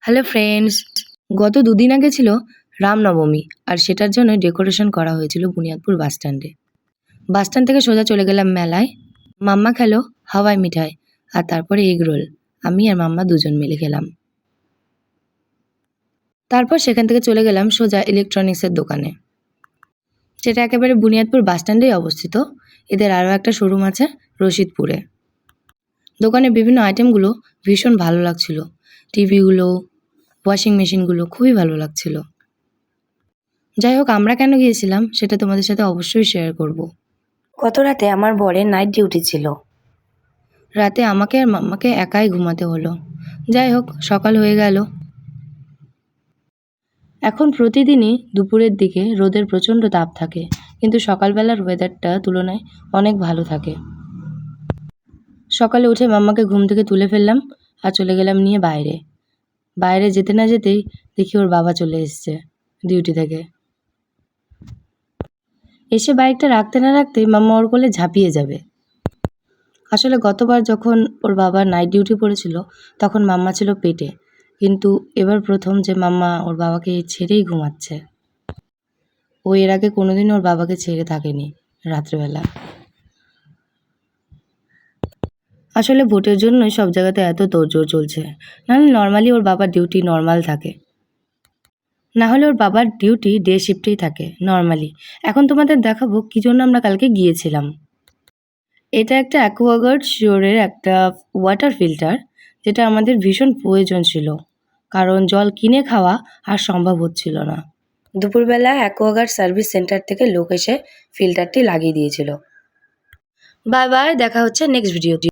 Hello friends, গত দুদিন আগে ছিল রামনবমী আর সেটার জন্য ডেকোরেশন করা হয়েছিল বুনিয়াদপুর বাসস্ট্যান্ডে। বাসস্ট্যান্ড থেকে সোজা চলে গেলাম মেলায়। মাম্মা খেলো হাওয়াই মিঠাই আর তারপরে এগ রোল। আমি আর মাম্মা দুজন মিলে খেলাম। তারপর সেখান থেকে চলে গেলাম সোজা ইলেকট্রনিক্সের দোকানে, সেটা একেবারে বুনিয়াদপুর বাসস্ট্যান্ডেই অবস্থিত। এদের আরও একটা শোরুম আছে রশিদপুরে। দোকানের বিভিন্ন আইটেমগুলো ভীষণ ভালো লাগছিল। টিভিগুলো, ওয়াশিং মেশিনগুলো খুবই ভালো লাগছিল। যাই হোক, আমরা কেন গিয়েছিলাম সেটা তোমাদের সাথে অবশ্যই শেয়ার করব। গত রাতে আমার বরের নাইট ডিউটি ছিল। রাতে আমাকে আর মাম্মাকে একাই ঘুমাতে হলো। যাই হোক, সকাল হয়ে গেল। এখন প্রতিদিনই দুপুরের দিকে রোদের প্রচণ্ড তাপ থাকে, কিন্তু সকালবেলার ওয়েদারটা তুলনায় অনেক ভালো থাকে। সকালে উঠে মাম্মাকে ঘুম থেকে তুলে ফেললাম আর চলে গেলাম নিয়ে বাইরে। বাইরে যেতে না যেতেই দেখি ওর বাবা চলে এসছে ডিউটি থেকে। এসে বাইকটা রাখতে না রাখতেই মাম্মা ওর কোলে ঝাঁপিয়ে যাবে। আসলে গতবার যখন ওর বাবা নাইট ডিউটি পড়েছিল তখন মাম্মা ছিল পেটে, কিন্তু এবার প্রথম যে মাম্মা ওর বাবাকে ছেড়েই ঘুমাচ্ছে। ও এর আগে কোনোদিন ওর বাবাকে ছেড়ে থাকেনি রাত্রেবেলা। আসলে ভোটের জন্যই সব জায়গাতে এত তোড়জোড় চলছে, নাহলে নর্মালি ওর বাবার ডিউটি নর্মাল থাকে। না হলে ওর বাবার ডিউটি ডে শিফটেই থাকে নর্মালি। এখন তোমাদের দেখাবো কী জন্য আমরা কালকে গিয়েছিলাম। এটা একটা অ্যাকোয়াগার্ড শিওরের একটা ওয়াটার ফিল্টার, যেটা আমাদের ভীষণ প্রয়োজন ছিল, কারণ জল কিনে খাওয়া আর সম্ভব হচ্ছিল না। দুপুরবেলা অ্যাকোয়াগার্ড সার্ভিস সেন্টার থেকে লোক এসে ফিল্টারটি লাগিয়ে দিয়েছিল। বাই বাই, দেখা হচ্ছে নেক্সট ভিডিওতে।